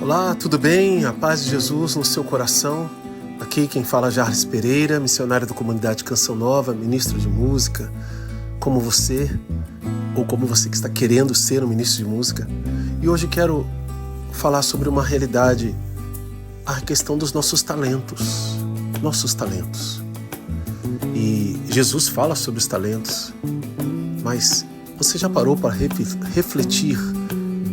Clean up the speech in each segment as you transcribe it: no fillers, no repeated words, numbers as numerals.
Olá, tudo bem? A paz de Jesus no seu coração. Aqui quem fala é Jarles Pereira, missionário da comunidade Canção Nova, ministro de música, como você, ou como você que está querendo ser um ministro de música. E hoje quero falar sobre uma realidade, a questão dos nossos talentos. E Jesus fala sobre os talentos, mas você já parou para refletir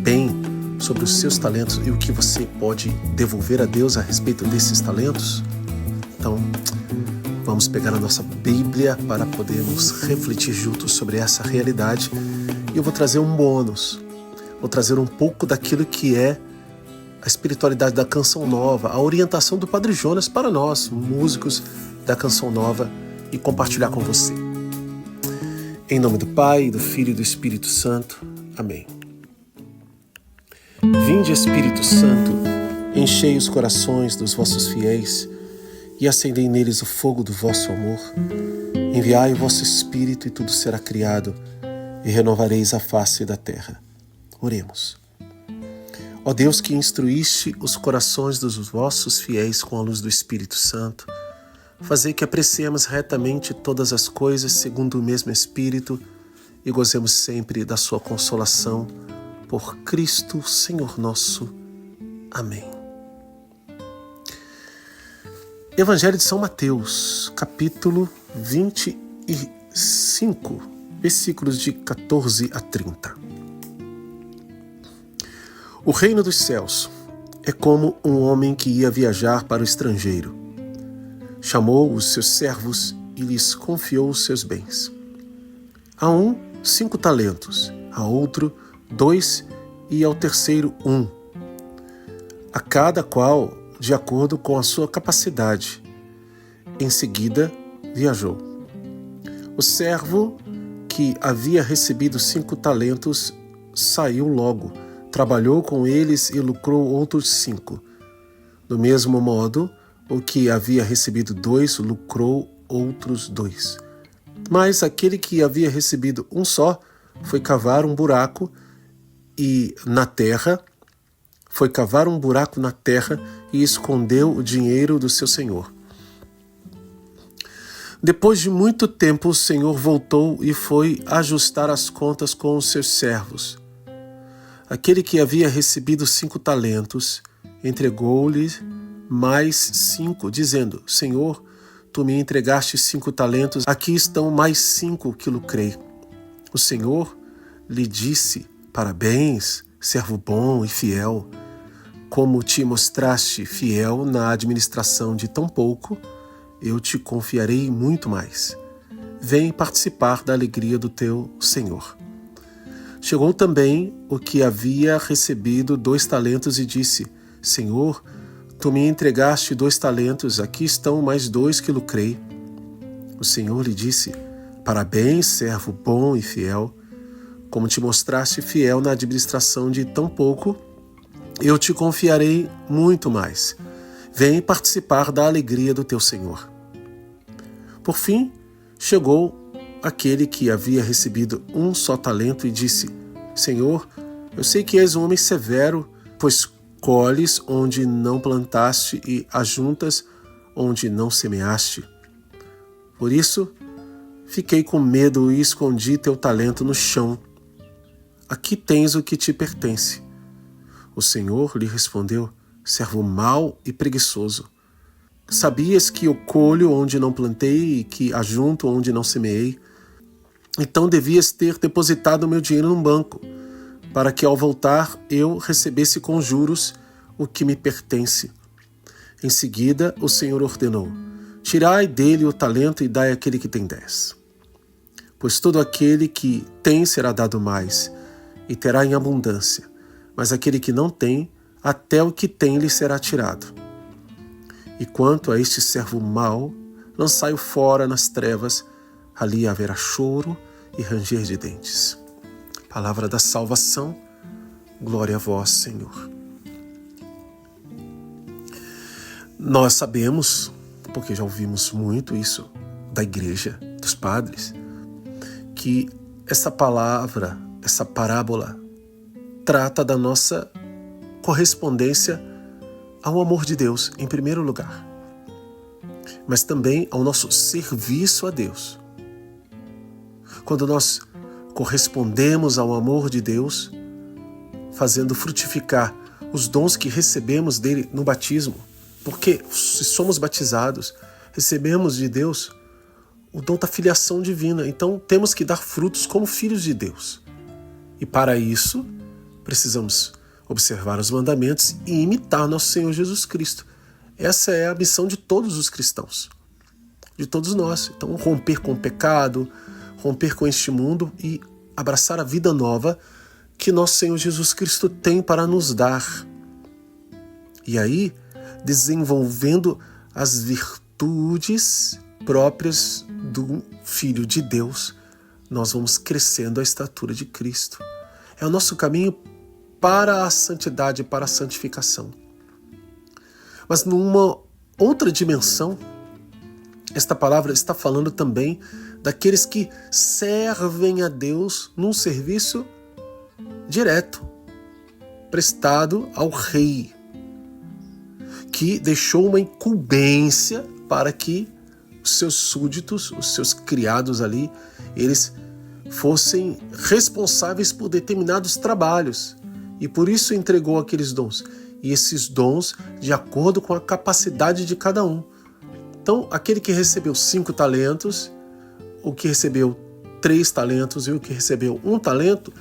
bem sobre os seus talentos e o que você pode devolver a Deus a respeito desses talentos? Então, vamos pegar a nossa Bíblia para podermos refletir juntos sobre essa realidade. E eu vou trazer um bônus, vou trazer um pouco daquilo que é a espiritualidade da Canção Nova, a orientação do Padre Jonas para nós, músicos da Canção Nova, e compartilhar com você. Em nome do Pai, do Filho e do Espírito Santo. Amém. Vinde, Espírito Santo, enchei os corações dos vossos fiéis e acendei neles o fogo do vosso amor. Enviai o vosso Espírito e tudo será criado e renovareis a face da terra. Oremos. Ó Deus, que instruíste os corações dos vossos fiéis com a luz do Espírito Santo, fazei que apreciemos retamente todas as coisas segundo o mesmo Espírito e gozemos sempre da sua consolação. Por Cristo, Senhor nosso. Amém. Evangelho de São Mateus, capítulo 25, versículos de 14 a 30. O reino dos céus é como um homem que ia viajar para o estrangeiro. Chamou os seus servos e lhes confiou os seus bens. A um, 5 talentos, a outro, 2 e ao terceiro 1, a cada qual de acordo com a sua capacidade. Em seguida, viajou. O servo que havia recebido 5 talentos saiu logo, trabalhou com eles e lucrou outros 5. Do mesmo modo, o que havia recebido 2 lucrou outros 2. Mas aquele que havia recebido um só foi cavar um buraco na terra e escondeu o dinheiro do seu senhor. Depois de muito tempo, o senhor voltou e foi ajustar as contas com os seus servos. Aquele que havia recebido 5 talentos entregou-lhe mais 5, dizendo: Senhor, tu me entregaste 5 talentos, aqui estão mais 5 que lucrei. O senhor lhe disse: Parabéns, servo bom e fiel. Como te mostraste fiel na administração de tão pouco, eu te confiarei muito mais. Vem participar da alegria do teu senhor. Chegou também o que havia recebido 2 talentos e disse: Senhor, tu me entregaste 2 talentos, aqui estão mais 2 que lucrei. O senhor lhe disse: Parabéns, servo bom e fiel. Como te mostraste fiel na administração de tão pouco, eu te confiarei muito mais. Vem participar da alegria do teu senhor. Por fim, chegou aquele que havia recebido um só talento e disse: Senhor, eu sei que és um homem severo, pois colhes onde não plantaste e ajuntas onde não semeaste. Por isso, fiquei com medo e escondi teu talento no chão. Aqui tens o que te pertence. O Senhor lhe respondeu: servo mau e preguiçoso. Sabias que eu colho onde não plantei e que ajunto onde não semeei? Então devias ter depositado o meu dinheiro num banco, para que ao voltar eu recebesse com juros o que me pertence. Em seguida o Senhor ordenou: tirai dele o talento e dai àquele que tem 10. Pois todo aquele que tem será dado mais, e terá em abundância, mas aquele que não tem, até o que tem lhe será tirado. E quanto a este servo mau, lançai-o fora nas trevas, ali haverá choro e ranger de dentes. Palavra da salvação, glória a vós, Senhor. Nós sabemos, porque já ouvimos muito isso da igreja, dos padres, que essa palavra, essa parábola, trata da nossa correspondência ao amor de Deus, em primeiro lugar, mas também ao nosso serviço a Deus. Quando nós correspondemos ao amor de Deus, fazendo frutificar os dons que recebemos dele no batismo, porque se somos batizados, recebemos de Deus o dom da filiação divina, então temos que dar frutos como filhos de Deus. E para isso, precisamos observar os mandamentos e imitar nosso Senhor Jesus Cristo. Essa é a missão de todos os cristãos, de todos nós. Então, romper com o pecado, romper com este mundo e abraçar a vida nova que nosso Senhor Jesus Cristo tem para nos dar. E aí, desenvolvendo as virtudes próprias do Filho de Deus, nós vamos crescendo à estatura de Cristo. É o nosso caminho para a santidade, para a santificação. Mas numa outra dimensão, esta palavra está falando também daqueles que servem a Deus num serviço direto, prestado ao rei, que deixou uma incumbência para que os seus súditos, os seus criados ali, eles fossem responsáveis por determinados trabalhos. E por isso entregou aqueles dons. E esses dons de acordo com a capacidade de cada um. Então, aquele que recebeu 5 talentos, o que recebeu 3 talentos e o que recebeu 1 talento,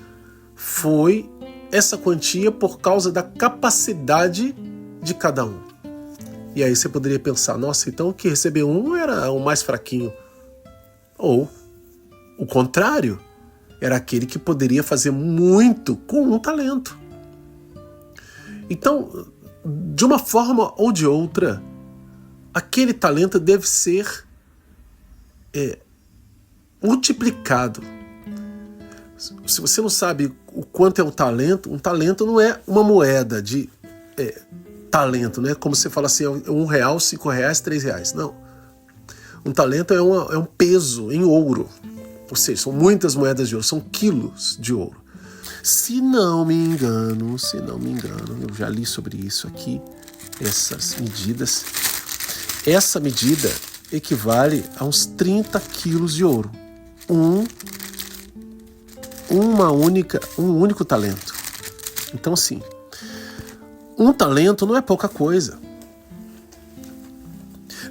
foi essa quantia por causa da capacidade de cada um. E aí você poderia pensar, nossa, então o que recebeu 1 era o mais fraquinho. Ou o contrário, era aquele que poderia fazer muito com 1 talento. Então, de uma forma ou de outra, aquele talento deve ser multiplicado. Se você não sabe o quanto é um talento não é uma moeda de talento, né? Como você fala assim, R$1, R$5, R$3. Não. Um talento é um peso em ouro. Ou seja, são muitas moedas de ouro, são quilos de ouro. Se não me engano, eu já li sobre isso aqui, essas medidas. Essa medida equivale a uns 30 quilos de ouro. Um único talento. Então, assim, 1 talento não é pouca coisa.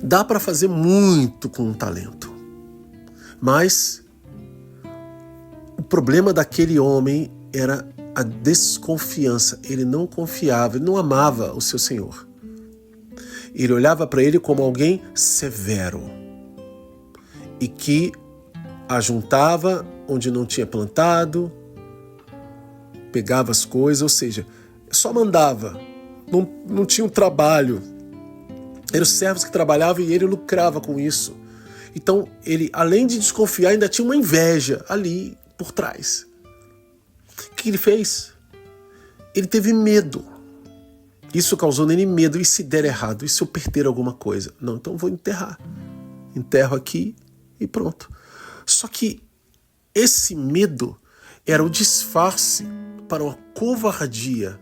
Dá para fazer muito com 1 talento. Mas o problema daquele homem era a desconfiança. Ele não confiava, ele não amava o seu Senhor. Ele olhava para ele como alguém severo e que ajuntava onde não tinha plantado, pegava as coisas, ou seja, só mandava, não tinha um trabalho. Eram os servos que trabalhavam e ele lucrava com isso. Então, ele, além de desconfiar, ainda tinha uma inveja ali por trás. O que ele fez? Ele teve medo. Isso causou nele medo. E se der errado? E se eu perder alguma coisa? Não, então vou enterrar. Enterro aqui e pronto. Só que esse medo era o disfarce para uma covardia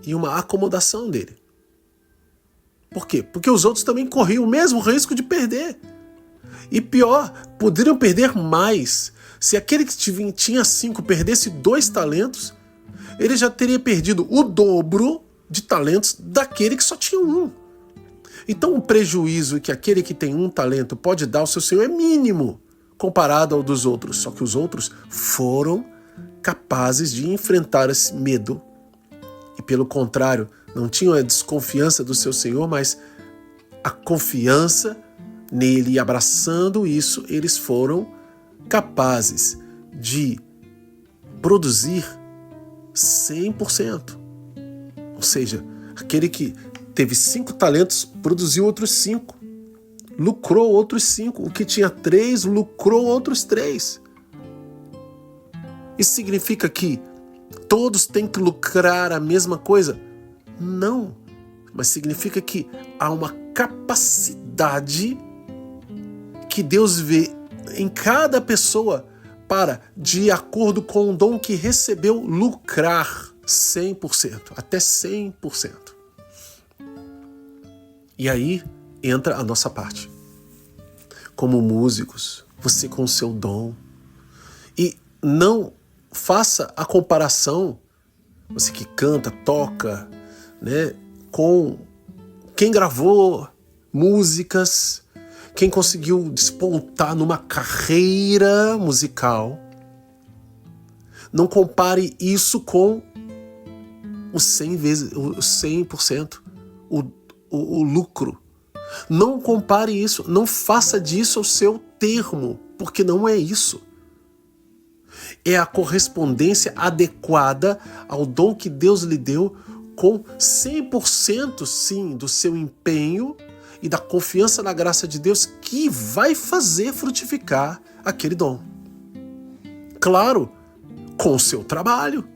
e uma acomodação dele. Por quê? Porque os outros também corriam o mesmo risco de perder. E pior, poderiam perder mais. Se aquele que tinha 5 perdesse 2 talentos, ele já teria perdido o dobro de talentos daquele que só tinha 1. Então o prejuízo que aquele que tem 1 talento pode dar ao seu senhor é mínimo comparado ao dos outros. Só que os outros foram capazes de enfrentar esse medo. E pelo contrário, não tinham a desconfiança do seu senhor, mas a confiança nele, e abraçando isso, eles foram capazes de produzir 100%. Ou seja, aquele que teve 5 talentos produziu outros 5, lucrou outros 5. O que tinha 3 lucrou outros 3. Isso significa que todos têm que lucrar a mesma coisa? Não, mas significa que há uma capacidade que Deus vê em cada pessoa para, de acordo com o dom que recebeu, lucrar 100%, até 100%. E aí entra a nossa parte. Como músicos, você com o seu dom. E não faça a comparação, você que canta, toca, né, com quem gravou músicas, quem conseguiu despontar numa carreira musical. Não compare isso com o 100%, o lucro. Não compare isso, não faça disso o seu termo, porque não é isso. É a correspondência adequada ao dom que Deus lhe deu, com 100% sim do seu empenho e da confiança na graça de Deus, que vai fazer frutificar aquele dom. Claro, com o seu trabalho,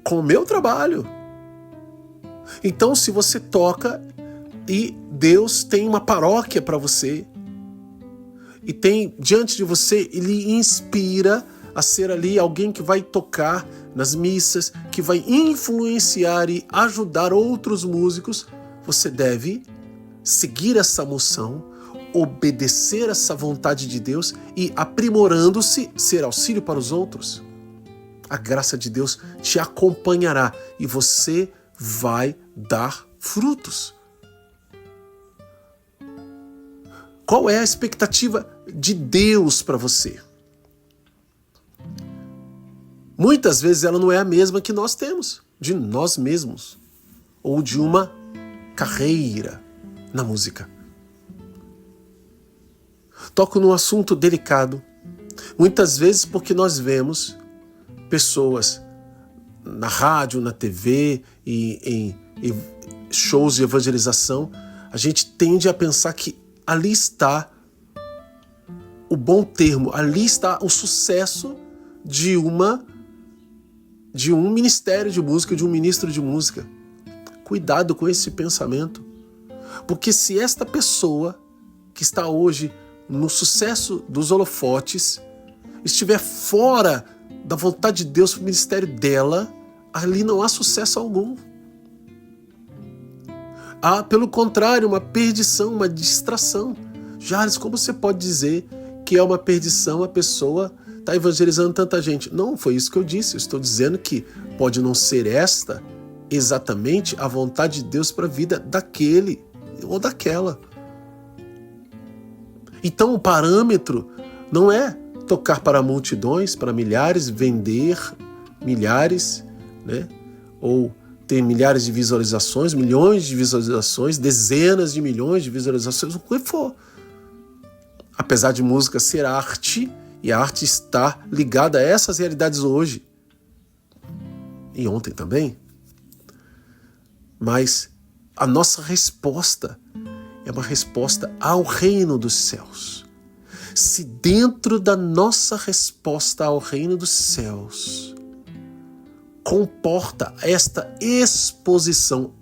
com o meu trabalho. Então, se você toca e Deus tem uma paróquia para você, e tem diante de você, Ele inspira a ser ali alguém que vai tocar nas missas, que vai influenciar e ajudar outros músicos, você deve seguir essa moção, obedecer essa vontade de Deus e, aprimorando-se, ser auxílio para os outros. A graça de Deus te acompanhará e você vai dar frutos. Qual é a expectativa de Deus para você? Muitas vezes ela não é a mesma que nós temos, de nós mesmos, ou de uma carreira na música. Toco num assunto delicado, muitas vezes porque nós vemos pessoas na rádio, na TV e em shows de evangelização, a gente tende a pensar que ali está o bom termo, ali está o sucesso de um ministério de música, de um ministro de música. Cuidado com esse pensamento, porque se esta pessoa que está hoje no sucesso dos holofotes estiver fora da vontade de Deus para o ministério dela, ali não há sucesso algum. Há, pelo contrário, uma perdição, uma distração. Jales, como você pode dizer que é uma perdição a pessoa está evangelizando tanta gente? Não, foi isso que eu disse. Eu estou dizendo que pode não ser esta exatamente a vontade de Deus para a vida daquele ou daquela. Então o parâmetro não é tocar para multidões, para milhares, vender milhares, né? Ou ter milhares de visualizações, milhões de visualizações, dezenas de milhões de visualizações, o que for. Apesar de música ser arte, e a arte está ligada a essas realidades hoje, e ontem também, mas a nossa resposta é uma resposta ao reino dos céus. Se dentro da nossa resposta ao reino dos céus comporta esta exposição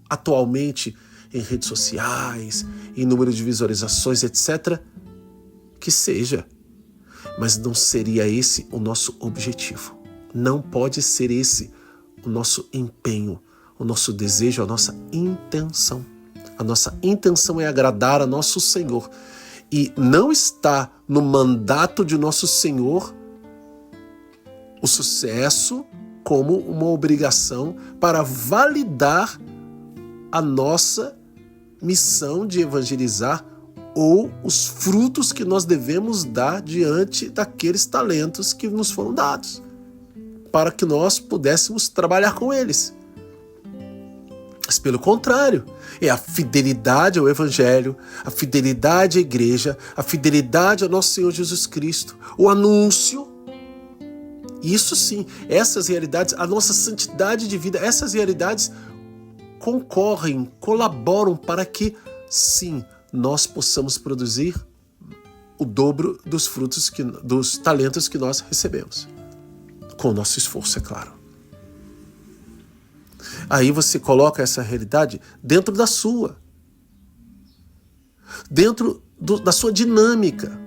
atualmente em redes sociais, em número de visualizações, etc., que seja. Mas não seria esse o nosso objetivo. Não pode ser esse o nosso empenho, o nosso desejo, a nossa intenção. A nossa intenção é agradar a nosso Senhor. E não está no mandato de nosso Senhor o sucesso como uma obrigação para validar a nossa missão de evangelizar ou os frutos que nós devemos dar diante daqueles talentos que nos foram dados, para que nós pudéssemos trabalhar com eles. Mas pelo contrário, é a fidelidade ao Evangelho, a fidelidade à igreja, a fidelidade ao nosso Senhor Jesus Cristo, o anúncio. Isso sim, essas realidades, a nossa santidade de vida, essas realidades concorrem, colaboram para que, sim, nós possamos produzir o dobro dos frutos, dos talentos que nós recebemos. Com o nosso esforço, é claro. Aí você coloca essa realidade dentro da sua. Dentro da sua dinâmica.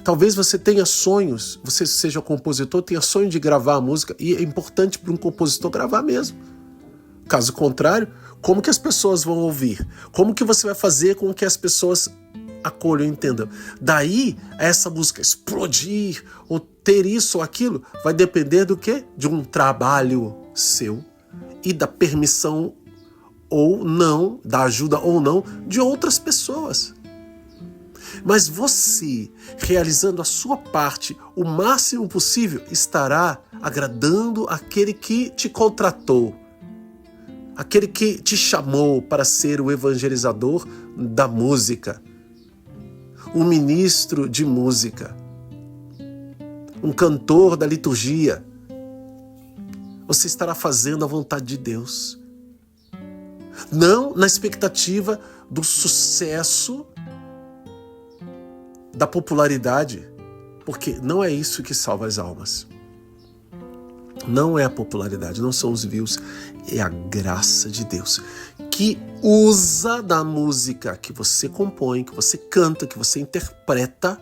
Talvez você tenha sonhos, você seja compositor, tenha sonho de gravar a música, e é importante para um compositor gravar mesmo. Caso contrário, como que as pessoas vão ouvir? Como que você vai fazer com que as pessoas acolham e entendam? Daí, essa música explodir, ou ter isso ou aquilo, vai depender do quê? De um trabalho seu e da permissão ou não, da ajuda ou não, de outras pessoas. Mas você, realizando a sua parte o máximo possível, estará agradando aquele que te contratou, aquele que te chamou para ser o evangelizador da música, um ministro de música, um cantor da liturgia. Você estará fazendo a vontade de Deus. Não na expectativa do sucesso, da popularidade, porque não é isso que salva as almas. Não é a popularidade, não são os views, é a graça de Deus, que usa da música que você compõe, que você canta, que você interpreta,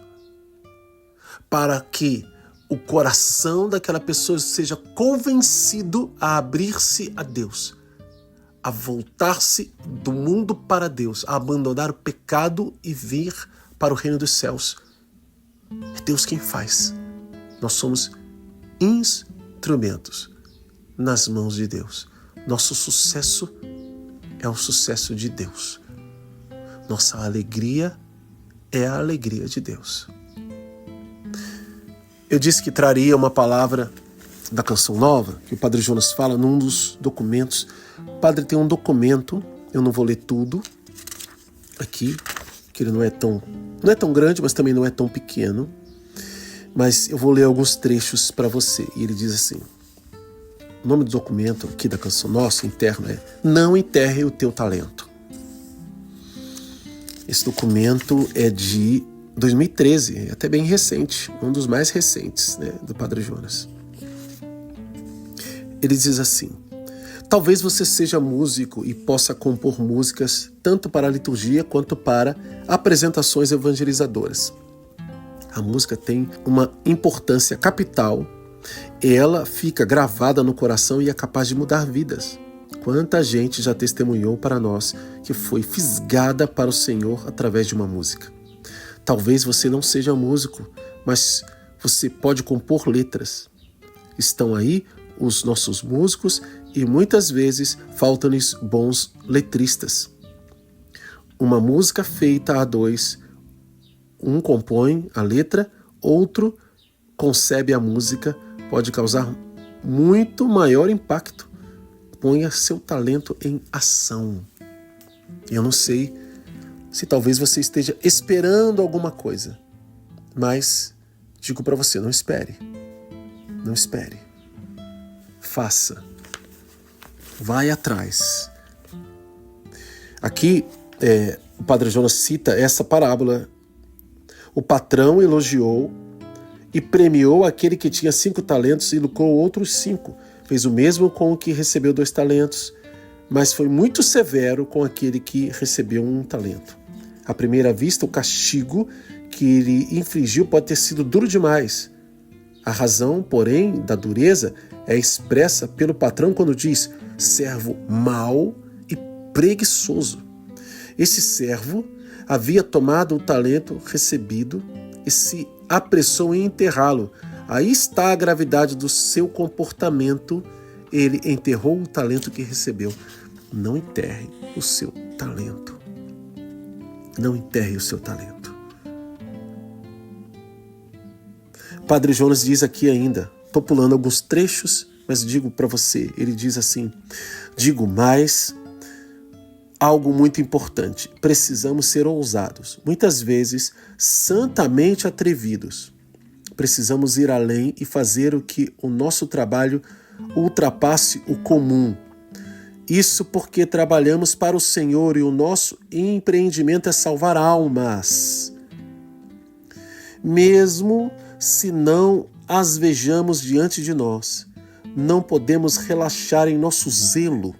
para que o coração daquela pessoa seja convencido a abrir-se a Deus, a voltar-se do mundo para Deus, a abandonar o pecado e vir para o reino dos céus. É Deus quem faz. Nós somos instrumentos nas mãos de Deus. Nosso sucesso é o sucesso de Deus. Nossa alegria é a alegria de Deus. Eu disse que traria uma palavra da Canção Nova, que o Padre Jonas fala num dos documentos. O Padre tem um documento, eu não vou ler tudo aqui, que ele não é tão grande, mas também não é tão pequeno. Mas eu vou ler alguns trechos para você. E ele diz assim, o nome do documento aqui da Canção Nossa, interno, é Não Enterre o Teu Talento. Esse documento é de 2013, é até bem recente, um dos mais recentes, né, do Padre Jonas. Ele diz assim, talvez você seja músico e possa compor músicas tanto para a liturgia quanto para apresentações evangelizadoras. A música tem uma importância capital, ela fica gravada no coração e é capaz de mudar vidas. Quanta gente já testemunhou para nós que foi fisgada para o Senhor através de uma música. Talvez você não seja músico, mas você pode compor letras. Estão aí os nossos músicos e muitas vezes faltam-lhes bons letristas. Uma música feita a dois, um compõe a letra, outro concebe a música, pode causar muito maior impacto. Ponha seu talento em ação. Eu não sei se talvez você esteja esperando alguma coisa, mas digo para você, não espere. Não espere. Faça. Vai atrás. Aqui, o Padre Jonas cita essa parábola. O patrão elogiou e premiou aquele que tinha 5 talentos e lucrou outros 5. Fez o mesmo com o que recebeu 2 talentos, mas foi muito severo com aquele que recebeu 1 talento. À primeira vista, o castigo que ele infligiu pode ter sido duro demais. A razão, porém, da dureza é expressa pelo patrão quando diz servo mau e preguiçoso. Esse servo havia tomado o talento recebido e se apressou em enterrá-lo. Aí está a gravidade do seu comportamento. Ele enterrou o talento que recebeu. Não enterre o seu talento. Não enterre o seu talento. Padre Jonas diz aqui ainda, estou pulando alguns trechos, mas digo para você, ele diz assim, digo mais algo muito importante, precisamos ser ousados, muitas vezes santamente atrevidos. Precisamos ir além e fazer o que o nosso trabalho ultrapasse o comum. Isso porque trabalhamos para o Senhor e o nosso empreendimento é salvar almas. Mesmo se não as vejamos diante de nós, não podemos relaxar em nosso zelo.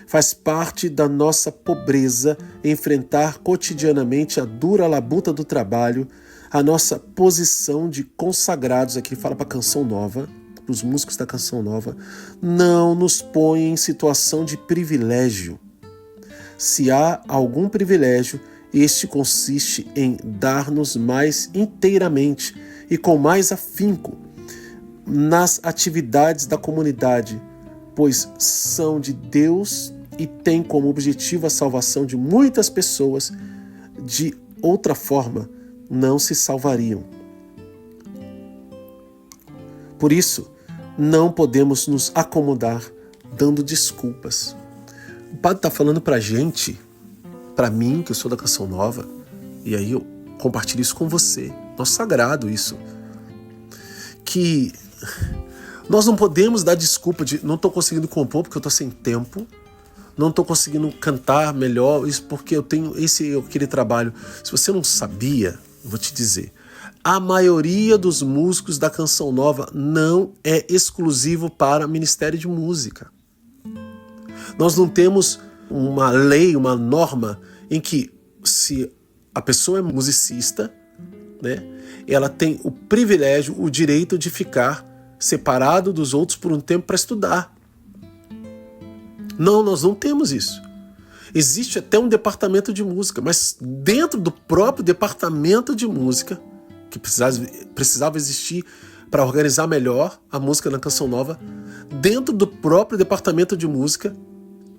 Faz parte da nossa pobreza enfrentar cotidianamente a dura labuta do trabalho, a nossa posição de consagrados, aqui fala para a Canção Nova, para os músicos da Canção Nova, não nos põe em situação de privilégio. Se há algum privilégio, este consiste em dar-nos mais inteiramente e com mais afinco nas atividades da comunidade, pois são de Deus e têm como objetivo a salvação de muitas pessoas. De outra forma, não se salvariam. Por isso, não podemos nos acomodar dando desculpas. O padre está falando para a gente, para mim, que eu sou da Canção Nova, e aí eu compartilho isso com você, nosso sagrado isso, que nós não podemos dar desculpa de não estou conseguindo compor porque eu estou sem tempo, não estou conseguindo cantar melhor, isso porque eu tenho aquele trabalho. Se você não sabia, eu vou te dizer, a maioria dos músicos da Canção Nova não é exclusivo para Ministério de Música. Nós não temos uma lei, uma norma em que se a pessoa é musicista, né, ela tem o privilégio, o direito de ficar separado dos outros por um tempo para estudar. Não, nós não temos isso. Existe até um departamento de música, mas dentro do próprio departamento de música, que precisava existir para organizar melhor a música na Canção Nova, dentro do próprio departamento de música,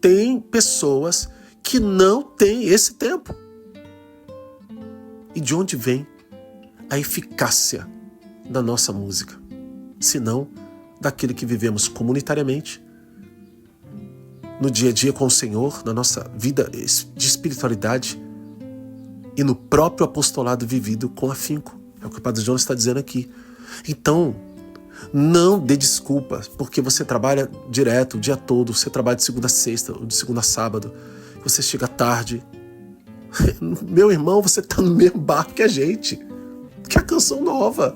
tem pessoas que não têm esse tempo. E de onde vem a eficácia da nossa música? Senão daquilo que vivemos comunitariamente, no dia a dia com o Senhor, na nossa vida de espiritualidade e no próprio apostolado vivido com afinco. É o que o Padre Jonas está dizendo aqui. Então, não dê desculpas, porque você trabalha direto o dia todo, você trabalha de segunda a sexta, ou de segunda a sábado, você chega tarde. Meu irmão, você está no mesmo barco que a gente, que a Canção Nova.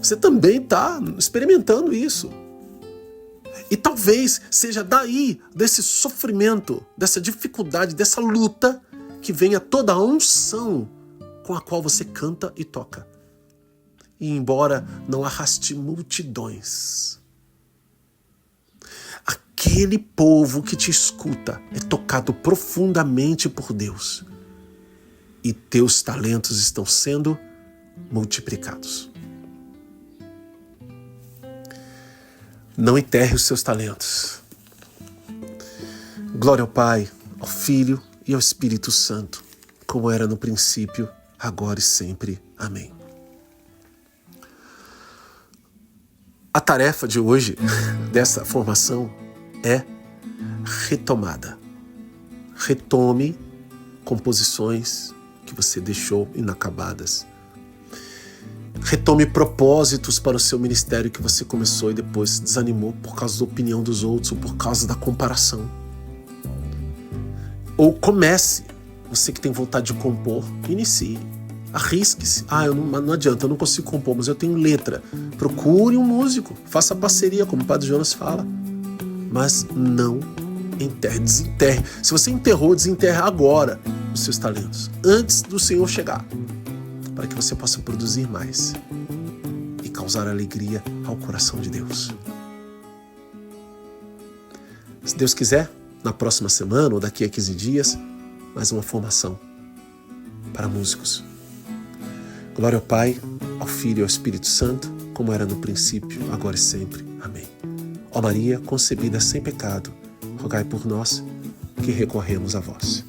Você também está experimentando isso. E talvez seja daí, desse sofrimento, dessa dificuldade, dessa luta, que venha toda a unção com a qual você canta e toca. E embora não arraste multidões, aquele povo que te escuta é tocado profundamente por Deus. E teus talentos estão sendo multiplicados. Não enterre os seus talentos. Glória ao Pai, ao Filho e ao Espírito Santo, como era no princípio, agora e sempre. Amém. A tarefa de hoje, dessa formação, é retomada. Retome composições que você deixou inacabadas. Retome propósitos para o seu ministério que você começou e depois desanimou por causa da opinião dos outros ou por causa da comparação. Ou comece, você que tem vontade de compor, inicie. Arrisque-se. Não adianta, eu não consigo compor, mas eu tenho letra. Procure um músico, faça parceria, como o Padre Jonas fala. Mas não enterre, desenterre. Se você enterrou, desenterre agora os seus talentos, antes do Senhor chegar, para que você possa produzir mais e causar alegria ao coração de Deus. Se Deus quiser, na próxima semana ou daqui a 15 dias, mais uma formação para músicos. Glória ao Pai, ao Filho e ao Espírito Santo, como era no princípio, agora e sempre. Amém. Ó Maria, concebida sem pecado, rogai por nós que recorremos a vós.